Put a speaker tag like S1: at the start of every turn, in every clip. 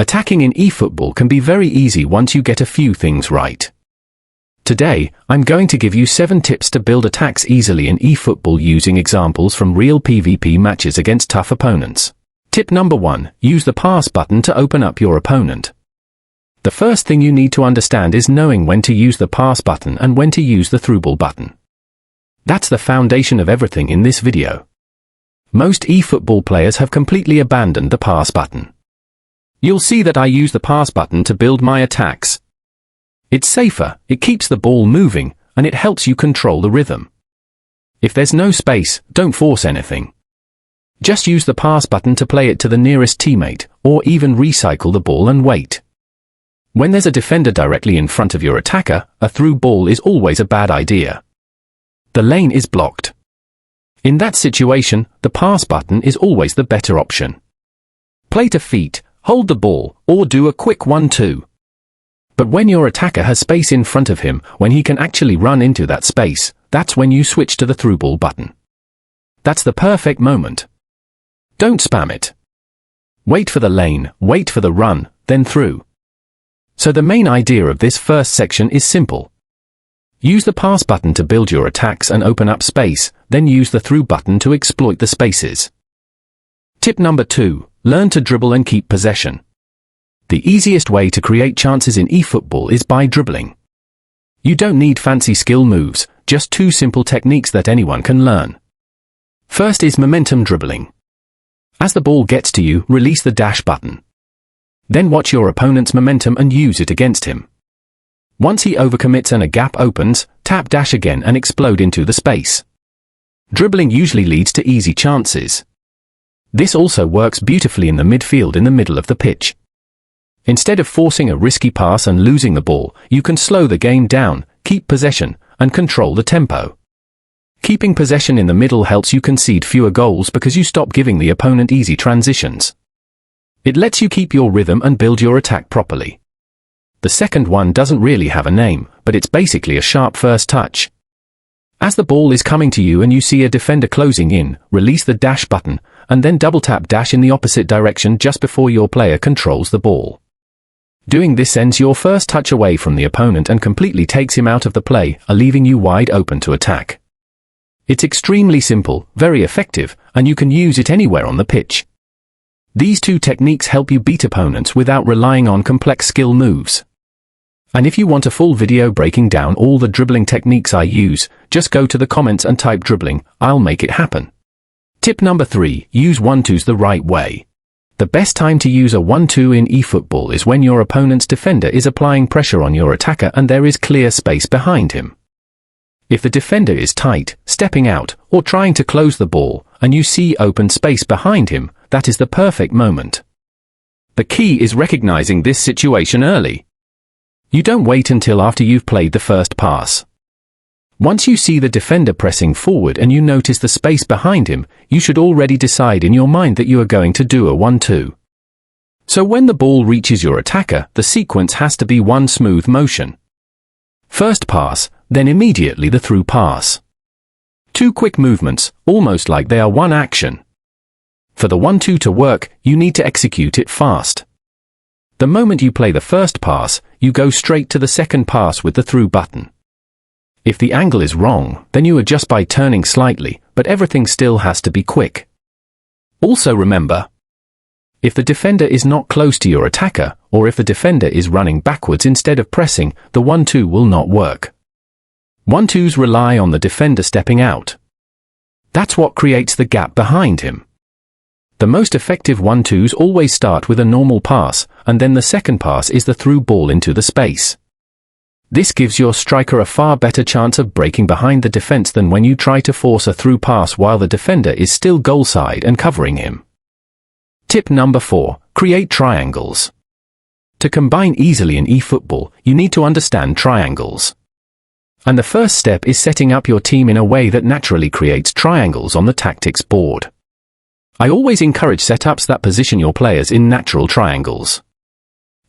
S1: Attacking in eFootball can be very easy once you get a few things right. Today, I'm going to give you 7 tips to build attacks easily in eFootball using examples from real PvP matches against tough opponents. Tip number 1, use the pass button to open up your opponent. The first thing you need to understand is knowing when to use the pass button and when to use the throughball button. That's the foundation of everything in this video. Most eFootball players have completely abandoned the pass button. You'll see that I use the pass button to build my attacks. It's safer, it keeps the ball moving, and it helps you control the rhythm. If there's no space, don't force anything. Just use the pass button to play it to the nearest teammate, or even recycle the ball and wait. When there's a defender directly in front of your attacker, a through ball is always a bad idea. The lane is blocked. In that situation, the pass button is always the better option. Play to feet, hold the ball, or do a quick 1-2. But when your attacker has space in front of him, when he can actually run into that space, that's when you switch to the through ball button. That's the perfect moment. Don't spam it. Wait for the lane, wait for the run, then through. So the main idea of this first section is simple. Use the pass button to build your attacks and open up space, then use the through button to exploit the spaces. Tip number 2, learn to dribble and keep possession. The easiest way to create chances in eFootball is by dribbling. You don't need fancy skill moves, just 2 simple techniques that anyone can learn. First is momentum dribbling. As the ball gets to you, release the dash button. Then watch your opponent's momentum and use it against him. Once he overcommits and a gap opens, tap dash again and explode into the space. Dribbling usually leads to easy chances. This also works beautifully in the midfield in the middle of the pitch. Instead of forcing a risky pass and losing the ball, you can slow the game down, keep possession, and control the tempo. Keeping possession in the middle helps you concede fewer goals because you stop giving the opponent easy transitions. It lets you keep your rhythm and build your attack properly. The second one doesn't really have a name, but it's basically a sharp first touch. As the ball is coming to you and you see a defender closing in, release the dash button, and then double tap dash in the opposite direction just before your player controls the ball. Doing this sends your first touch away from the opponent and completely takes him out of the play, leaving you wide open to attack. It's extremely simple, very effective, and you can use it anywhere on the pitch. These 2 techniques help you beat opponents without relying on complex skill moves. And if you want a full video breaking down all the dribbling techniques I use, just go to the comments and type dribbling, I'll make it happen. Tip number 3, use 1-2s the right way. The best time to use a 1-2 in eFootball is when your opponent's defender is applying pressure on your attacker and there is clear space behind him. If the defender is tight, stepping out, or trying to close the ball, and you see open space behind him, that is the perfect moment. The key is recognizing this situation early. You don't wait until after you've played the first pass. Once you see the defender pressing forward and you notice the space behind him, you should already decide in your mind that you are going to do a 1-2. So when the ball reaches your attacker, the sequence has to be one smooth motion. First pass, then immediately the through pass. 2 quick movements, almost like they are one action. For the 1-2 to work, you need to execute it fast. The moment you play the first pass, you go straight to the second pass with the through button. If the angle is wrong, then you adjust by turning slightly, but everything still has to be quick. Also remember, if the defender is not close to your attacker, or if the defender is running backwards instead of pressing, the 1-2 will not work. 1-2s rely on the defender stepping out. That's what creates the gap behind him. The most effective 1-2s always start with a normal pass, and then the second pass is the through ball into the space. This gives your striker a far better chance of breaking behind the defense than when you try to force a through pass while the defender is still goal side and covering him. Tip number 4, create triangles. To combine easily in eFootball, you need to understand triangles. And the first step is setting up your team in a way that naturally creates triangles on the tactics board. I always encourage setups that position your players in natural triangles.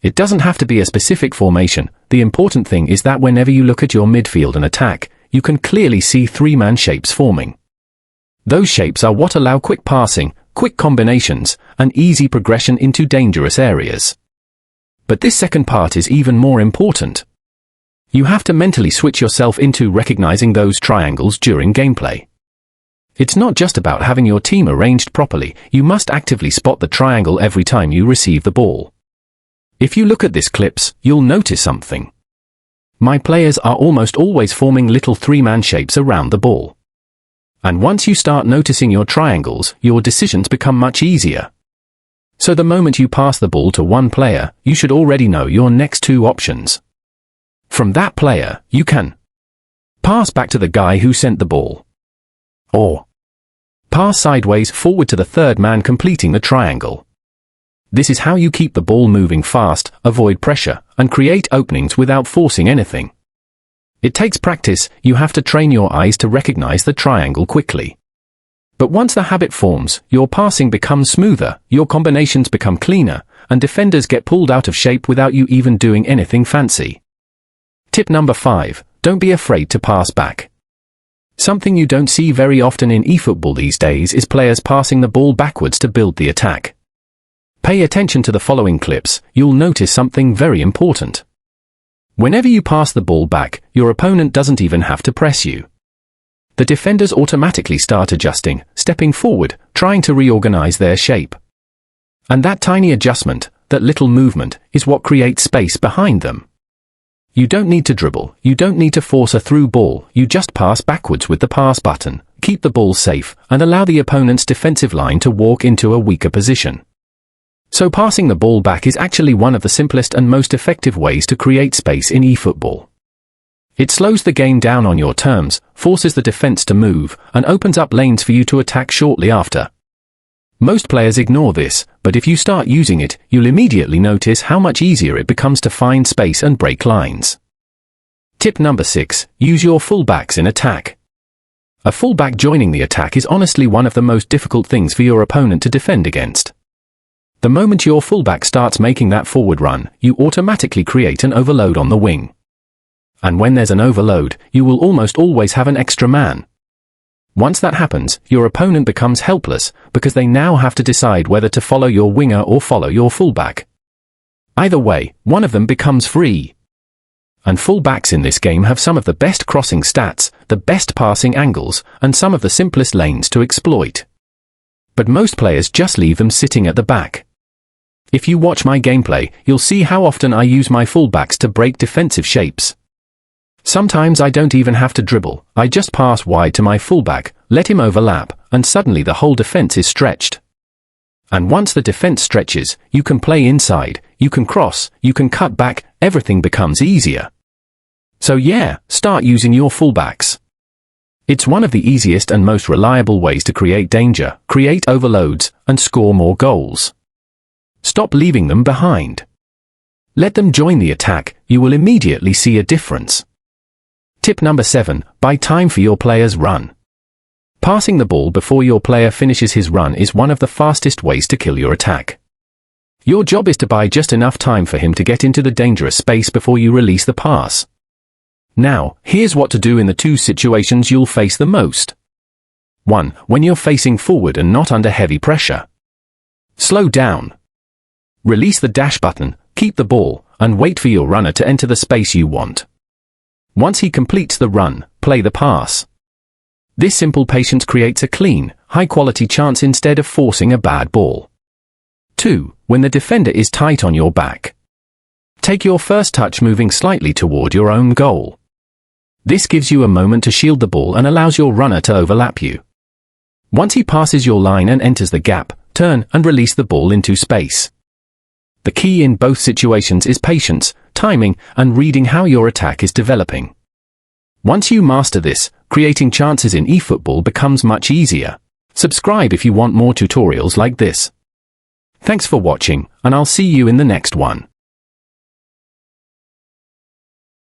S1: It doesn't have to be a specific formation, the important thing is that whenever you look at your midfield and attack, you can clearly see 3-man shapes forming. Those shapes are what allow quick passing, quick combinations, and easy progression into dangerous areas. But this second part is even more important. You have to mentally switch yourself into recognizing those triangles during gameplay. It's not just about having your team arranged properly, you must actively spot the triangle every time you receive the ball. If you look at these clips, you'll notice something. My players are almost always forming little three-man shapes around the ball. And once you start noticing your triangles, your decisions become much easier. So the moment you pass the ball to one player, you should already know your next two options. From that player, you can pass back to the guy who sent the ball, or pass sideways forward to the third man completing the triangle. This is how you keep the ball moving fast, avoid pressure, and create openings without forcing anything. It takes practice, you have to train your eyes to recognize the triangle quickly. But once the habit forms, your passing becomes smoother, your combinations become cleaner, and defenders get pulled out of shape without you even doing anything fancy. Tip number 5, don't be afraid to pass back. Something you don't see very often in eFootball these days is players passing the ball backwards to build the attack. Pay attention to the following clips, you'll notice something very important. Whenever you pass the ball back, your opponent doesn't even have to press you. The defenders automatically start adjusting, stepping forward, trying to reorganize their shape. And that tiny adjustment, that little movement, is what creates space behind them. You don't need to dribble, you don't need to force a through ball, you just pass backwards with the pass button, keep the ball safe, and allow the opponent's defensive line to walk into a weaker position. So passing the ball back is actually one of the simplest and most effective ways to create space in eFootball. It slows the game down on your terms, forces the defense to move, and opens up lanes for you to attack shortly after. Most players ignore this, but if you start using it, you'll immediately notice how much easier it becomes to find space and break lines. Tip number 6, use your fullbacks in attack. A fullback joining the attack is honestly one of the most difficult things for your opponent to defend against. The moment your fullback starts making that forward run, you automatically create an overload on the wing. And when there's an overload, you will almost always have an extra man. Once that happens, your opponent becomes helpless, because they now have to decide whether to follow your winger or follow your fullback. Either way, one of them becomes free. And fullbacks in this game have some of the best crossing stats, the best passing angles, and some of the simplest lanes to exploit. But most players just leave them sitting at the back. If you watch my gameplay, you'll see how often I use my fullbacks to break defensive shapes. Sometimes I don't even have to dribble, I just pass wide to my fullback, let him overlap, and suddenly the whole defense is stretched. And once the defense stretches, you can play inside, you can cross, you can cut back, everything becomes easier. So yeah, start using your fullbacks. It's one of the easiest and most reliable ways to create danger, create overloads, and score more goals. Stop leaving them behind. Let them join the attack, you will immediately see a difference. Tip number 7, buy time for your player's run. Passing the ball before your player finishes his run is one of the fastest ways to kill your attack. Your job is to buy just enough time for him to get into the dangerous space before you release the pass. Now, here's what to do in the two situations you'll face the most. 1. When you're facing forward and not under heavy pressure. Slow down. Release the dash button, keep the ball, and wait for your runner to enter the space you want. Once he completes the run, play the pass. This simple patience creates a clean, high-quality chance instead of forcing a bad ball. 2. When the defender is tight on your back. Take your first touch moving slightly toward your own goal. This gives you a moment to shield the ball and allows your runner to overlap you. Once he passes your line and enters the gap, turn and release the ball into space. The key in both situations is patience, timing, and reading how your attack is developing. Once you master this, creating chances in eFootball becomes much easier. Subscribe if you want more tutorials like this. Thanks for watching, and I'll see you in the next one.